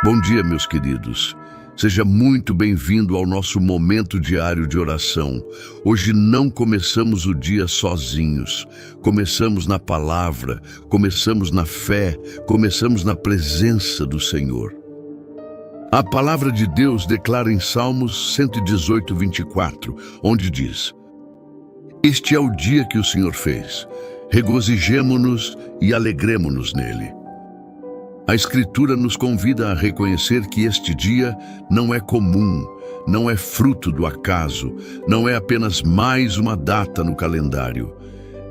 Bom dia, meus queridos. Seja muito bem-vindo ao nosso momento diário de oração. Hoje não começamos o dia sozinhos. Começamos na palavra, começamos na fé, começamos na presença do Senhor. A palavra de Deus declara em Salmos 118, 24, onde diz: Este é o dia que o Senhor fez. Regozijemo-nos e alegremo-nos nele. A Escritura nos convida a reconhecer que este dia não é comum, não é fruto do acaso, não é apenas mais uma data no calendário.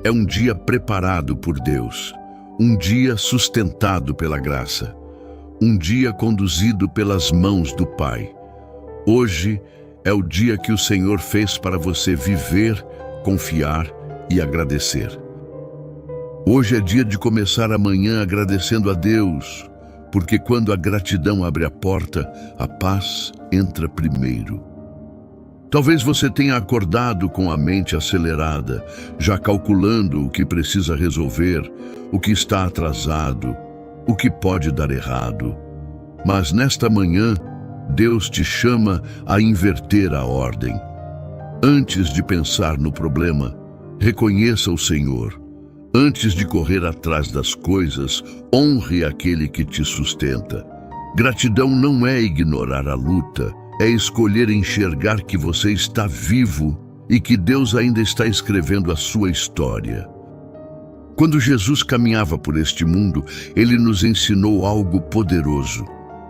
É um dia preparado por Deus, um dia sustentado pela graça, um dia conduzido pelas mãos do Pai. Hoje é o dia que o Senhor fez para você viver, confiar e agradecer. Hoje é dia de começar amanhã agradecendo a Deus, porque quando a gratidão abre a porta, a paz entra primeiro. Talvez você tenha acordado com a mente acelerada, já calculando o que precisa resolver, o que está atrasado, o que pode dar errado. Mas nesta manhã, Deus te chama a inverter a ordem. Antes de pensar no problema, reconheça o Senhor. Antes de correr atrás das coisas, honre aquele que te sustenta. Gratidão não é ignorar a luta, é escolher enxergar que você está vivo e que Deus ainda está escrevendo a sua história. Quando Jesus caminhava por este mundo, ele nos ensinou algo poderoso.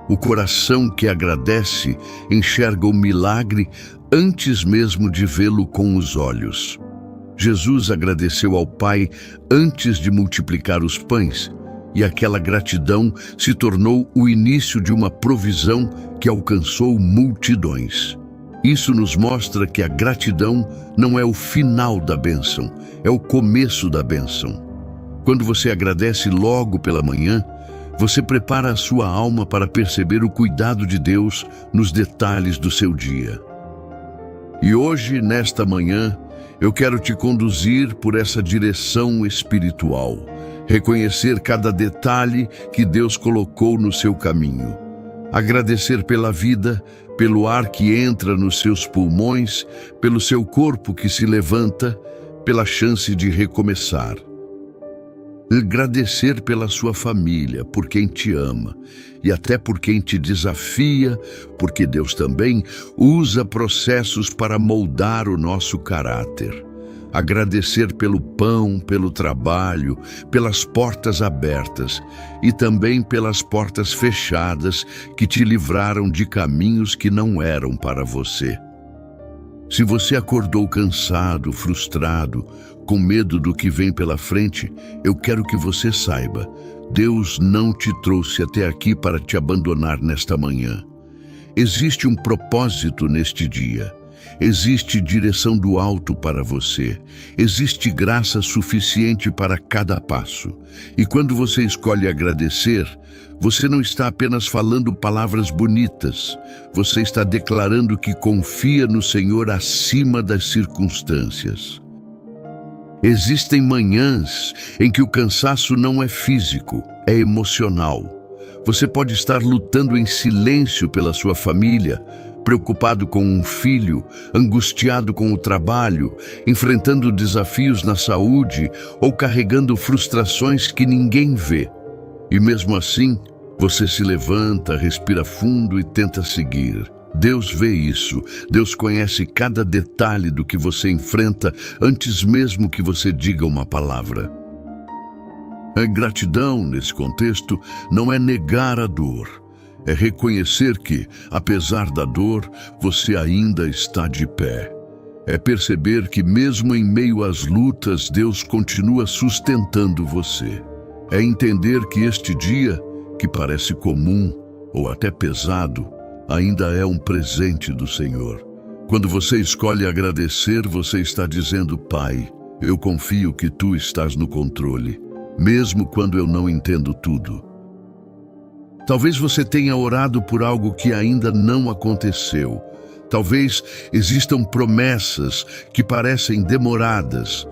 O coração que agradece enxerga o milagre antes mesmo de vê-lo com os olhos. Jesus agradeceu ao Pai antes de multiplicar os pães, e aquela gratidão se tornou o início de uma provisão que alcançou multidões. Isso nos mostra que a gratidão não é o final da bênção, é o começo da bênção. Quando você agradece logo pela manhã, você prepara a sua alma para perceber o cuidado de Deus nos detalhes do seu dia. E hoje, nesta manhã, eu quero te conduzir por essa direção espiritual, reconhecer cada detalhe que Deus colocou no seu caminho, agradecer pela vida, pelo ar que entra nos seus pulmões, pelo seu corpo que se levanta, pela chance de recomeçar. Agradecer pela sua família, por quem te ama, e até por quem te desafia, porque Deus também usa processos para moldar o nosso caráter. Agradecer pelo pão, pelo trabalho, pelas portas abertas e também pelas portas fechadas que te livraram de caminhos que não eram para você. Se você acordou cansado, frustrado, com medo do que vem pela frente, eu quero que você saiba, Deus não te trouxe até aqui para te abandonar nesta manhã. Existe um propósito neste dia. Existe direção do alto para você. Existe graça suficiente para cada passo. E quando você escolhe agradecer, você não está apenas falando palavras bonitas. Você está declarando que confia no Senhor acima das circunstâncias. Existem manhãs em que o cansaço não é físico, é emocional. Você pode estar lutando em silêncio pela sua família, preocupado com um filho, angustiado com o trabalho, enfrentando desafios na saúde ou carregando frustrações que ninguém vê. E mesmo assim, você se levanta, respira fundo e tenta seguir. Deus vê isso. Deus conhece cada detalhe do que você enfrenta antes mesmo que você diga uma palavra. A gratidão, nesse contexto, não é negar a dor. É reconhecer que, apesar da dor, você ainda está de pé. É perceber que mesmo em meio às lutas, Deus continua sustentando você. É entender que este dia, que parece comum ou até pesado, ainda é um presente do Senhor. Quando você escolhe agradecer, você está dizendo: Pai, eu confio que Tu estás no controle, mesmo quando eu não entendo tudo. Talvez você tenha orado por algo que ainda não aconteceu. Talvez existam promessas que parecem demoradas.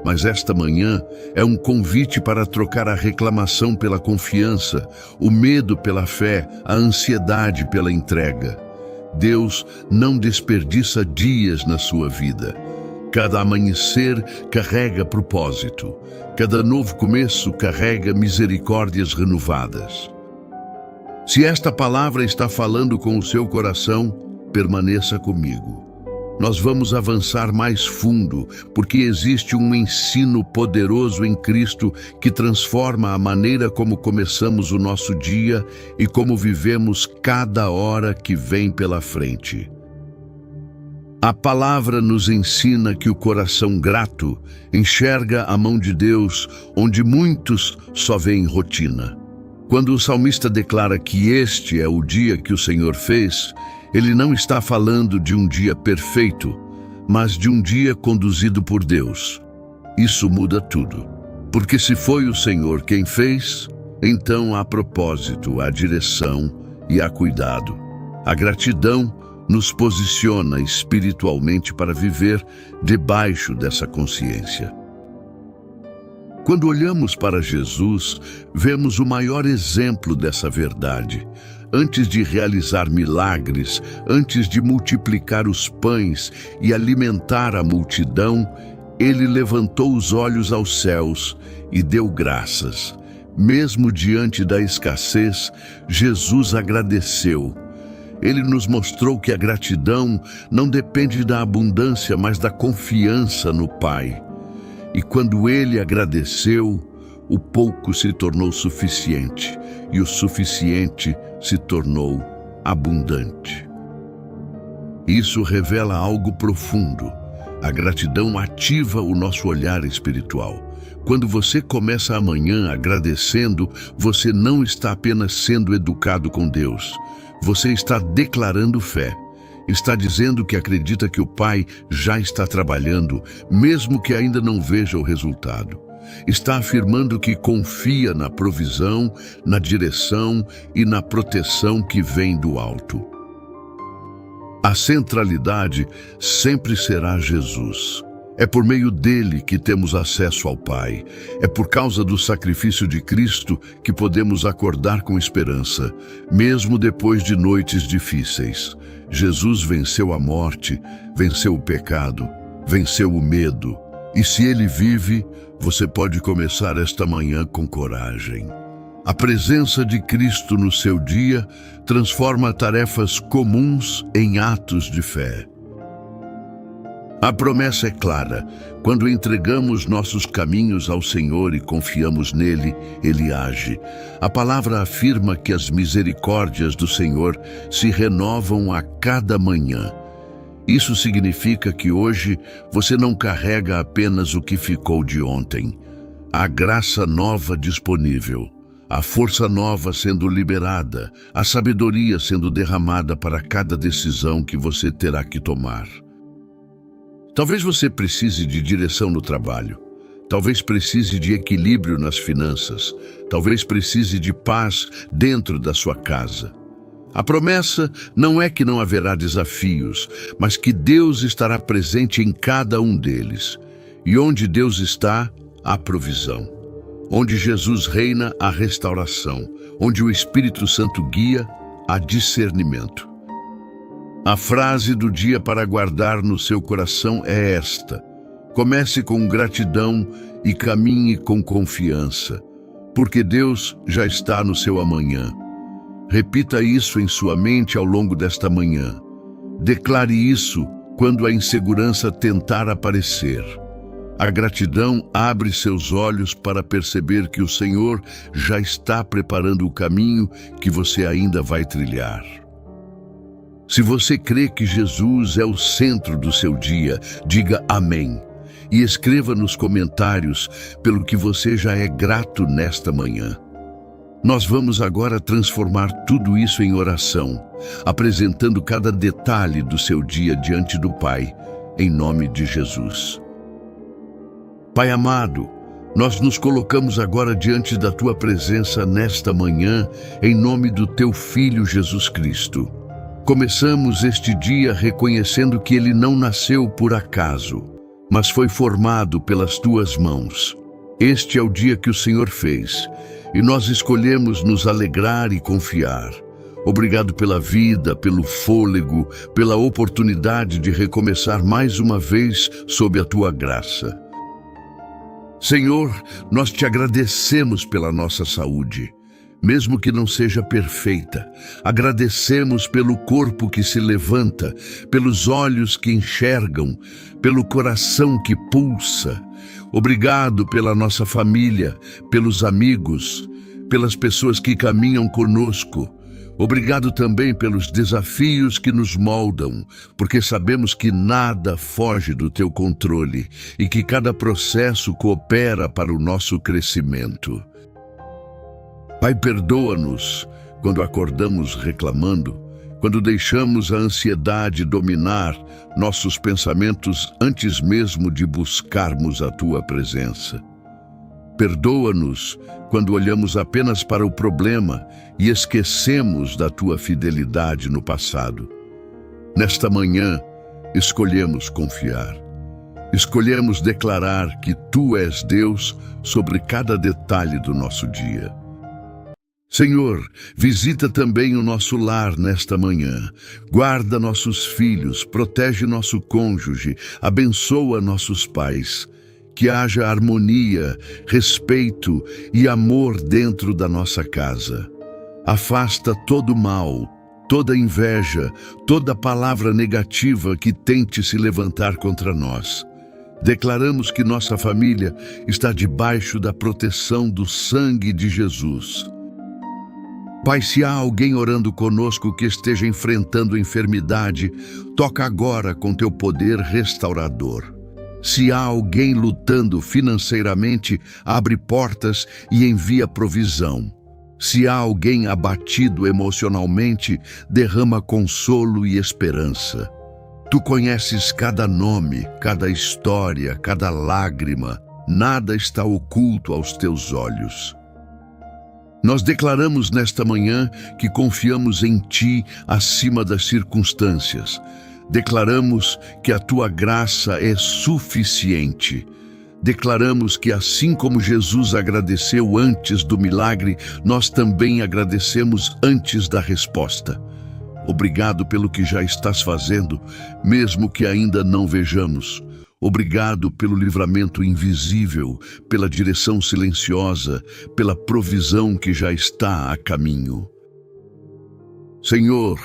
Mas esta manhã é um convite para trocar a reclamação pela confiança, o medo pela fé, a ansiedade pela entrega. Deus não desperdiça dias na sua vida. Cada amanhecer carrega propósito. Cada novo começo carrega misericórdias renovadas. Se esta palavra está falando com o seu coração, permaneça comigo. Nós vamos avançar mais fundo, porque existe um ensino poderoso em Cristo que transforma a maneira como começamos o nosso dia e como vivemos cada hora que vem pela frente. A palavra nos ensina que o coração grato enxerga a mão de Deus onde muitos só veem rotina. Quando o salmista declara que este é o dia que o Senhor fez, ele não está falando de um dia perfeito, mas de um dia conduzido por Deus. Isso muda tudo, porque se foi o Senhor quem fez, então há propósito, há direção e há cuidado. A gratidão nos posiciona espiritualmente para viver debaixo dessa consciência. Quando olhamos para Jesus, vemos o maior exemplo dessa verdade. Antes de realizar milagres, antes de multiplicar os pães e alimentar a multidão, ele levantou os olhos aos céus e deu graças. Mesmo diante da escassez, Jesus agradeceu. Ele nos mostrou que a gratidão não depende da abundância, mas da confiança no Pai. E quando ele agradeceu, o pouco se tornou suficiente, e o suficiente se tornou abundante. Isso revela algo profundo. A gratidão ativa o nosso olhar espiritual. Quando você começa a manhã agradecendo, você não está apenas sendo educado com Deus. Você está declarando fé. Está dizendo que acredita que o Pai já está trabalhando, mesmo que ainda não veja o resultado. Está afirmando que confia na provisão, na direção e na proteção que vem do alto. A centralidade sempre será Jesus. É por meio dele que temos acesso ao Pai. É por causa do sacrifício de Cristo que podemos acordar com esperança, mesmo depois de noites difíceis. Jesus venceu a morte, venceu o pecado, venceu o medo. E se ele vive, você pode começar esta manhã com coragem. A presença de Cristo no seu dia transforma tarefas comuns em atos de fé. A promessa é clara. Quando entregamos nossos caminhos ao Senhor e confiamos nele, ele age. A palavra afirma que as misericórdias do Senhor se renovam a cada manhã. Isso significa que hoje você não carrega apenas o que ficou de ontem. Há graça nova disponível, a força nova sendo liberada, a sabedoria sendo derramada para cada decisão que você terá que tomar. Talvez você precise de direção no trabalho. Talvez precise de equilíbrio nas finanças. Talvez precise de paz dentro da sua casa. A promessa não é que não haverá desafios, mas que Deus estará presente em cada um deles. E onde Deus está, há provisão. Onde Jesus reina, há restauração. Onde o Espírito Santo guia, há discernimento. A frase do dia para guardar no seu coração é esta: comece com gratidão e caminhe com confiança, porque Deus já está no seu amanhã. Repita isso em sua mente ao longo desta manhã. Declare isso quando a insegurança tentar aparecer. A gratidão abre seus olhos para perceber que o Senhor já está preparando o caminho que você ainda vai trilhar. Se você crê que Jesus é o centro do seu dia, diga amém e escreva nos comentários pelo que você já é grato nesta manhã. Nós vamos agora transformar tudo isso em oração, apresentando cada detalhe do seu dia diante do Pai, em nome de Jesus. Pai amado, nós nos colocamos agora diante da Tua presença nesta manhã, em nome do Teu Filho Jesus Cristo. Começamos este dia reconhecendo que Ele não nasceu por acaso, mas foi formado pelas tuas mãos. Este é o dia que o Senhor fez, e nós escolhemos nos alegrar e confiar. Obrigado pela vida, pelo fôlego, pela oportunidade de recomeçar mais uma vez sob a tua graça. Senhor, nós te agradecemos pela nossa saúde, mesmo que não seja perfeita. Agradecemos pelo corpo que se levanta, pelos olhos que enxergam, pelo coração que pulsa. Obrigado pela nossa família, pelos amigos, pelas pessoas que caminham conosco. Obrigado também pelos desafios que nos moldam, porque sabemos que nada foge do teu controle e que cada processo coopera para o nosso crescimento. Pai, perdoa-nos quando acordamos reclamando, quando deixamos a ansiedade dominar nossos pensamentos antes mesmo de buscarmos a tua presença. Perdoa-nos quando olhamos apenas para o problema e esquecemos da tua fidelidade no passado. Nesta manhã, escolhemos confiar. Escolhemos declarar que tu és Deus sobre cada detalhe do nosso dia. Senhor, visita também o nosso lar nesta manhã. Guarda nossos filhos, protege nosso cônjuge, abençoa nossos pais. Que haja harmonia, respeito e amor dentro da nossa casa. Afasta todo mal, toda inveja, toda palavra negativa que tente se levantar contra nós. Declaramos que nossa família está debaixo da proteção do sangue de Jesus. Pai, se há alguém orando conosco que esteja enfrentando enfermidade, toca agora com teu poder restaurador. Se há alguém lutando financeiramente, abre portas e envia provisão. Se há alguém abatido emocionalmente, derrama consolo e esperança. Tu conheces cada nome, cada história, cada lágrima. Nada está oculto aos teus olhos. Nós declaramos nesta manhã que confiamos em Ti acima das circunstâncias. Declaramos que a Tua graça é suficiente. Declaramos que assim como Jesus agradeceu antes do milagre, nós também agradecemos antes da resposta. Obrigado pelo que já estás fazendo, mesmo que ainda não vejamos. Obrigado pelo livramento invisível, pela direção silenciosa, pela provisão que já está a caminho. Senhor,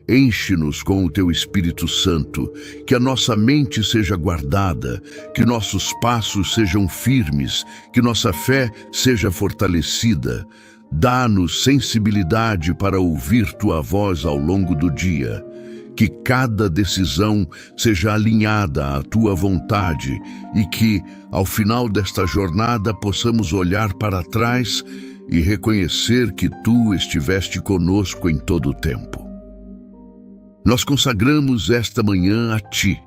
enche-nos com o Teu Espírito Santo, que a nossa mente seja guardada, que nossos passos sejam firmes, que nossa fé seja fortalecida. Dá-nos sensibilidade para ouvir Tua voz ao longo do dia. Que cada decisão seja alinhada à Tua vontade e que, ao final desta jornada, possamos olhar para trás e reconhecer que Tu estiveste conosco em todo o tempo. Nós consagramos esta manhã a Ti.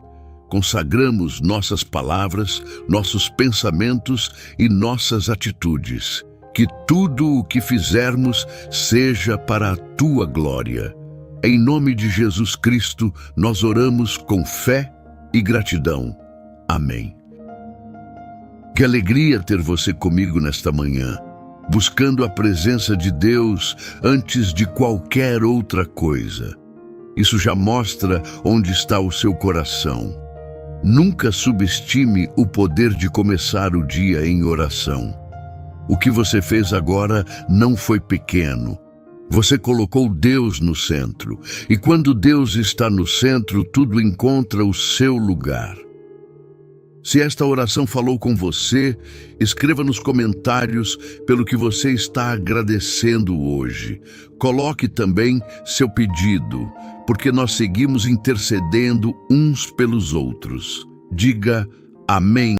Consagramos nossas palavras, nossos pensamentos e nossas atitudes. Que tudo o que fizermos seja para a Tua glória. Em nome de Jesus Cristo, nós oramos com fé e gratidão. Amém. Que alegria ter você comigo nesta manhã, buscando a presença de Deus antes de qualquer outra coisa. Isso já mostra onde está o seu coração. Nunca subestime o poder de começar o dia em oração. O que você fez agora não foi pequeno. Você colocou Deus no centro. E quando Deus está no centro, tudo encontra o seu lugar. Se esta oração falou com você, escreva nos comentários pelo que você está agradecendo hoje. Coloque também seu pedido, porque nós seguimos intercedendo uns pelos outros. Diga amém.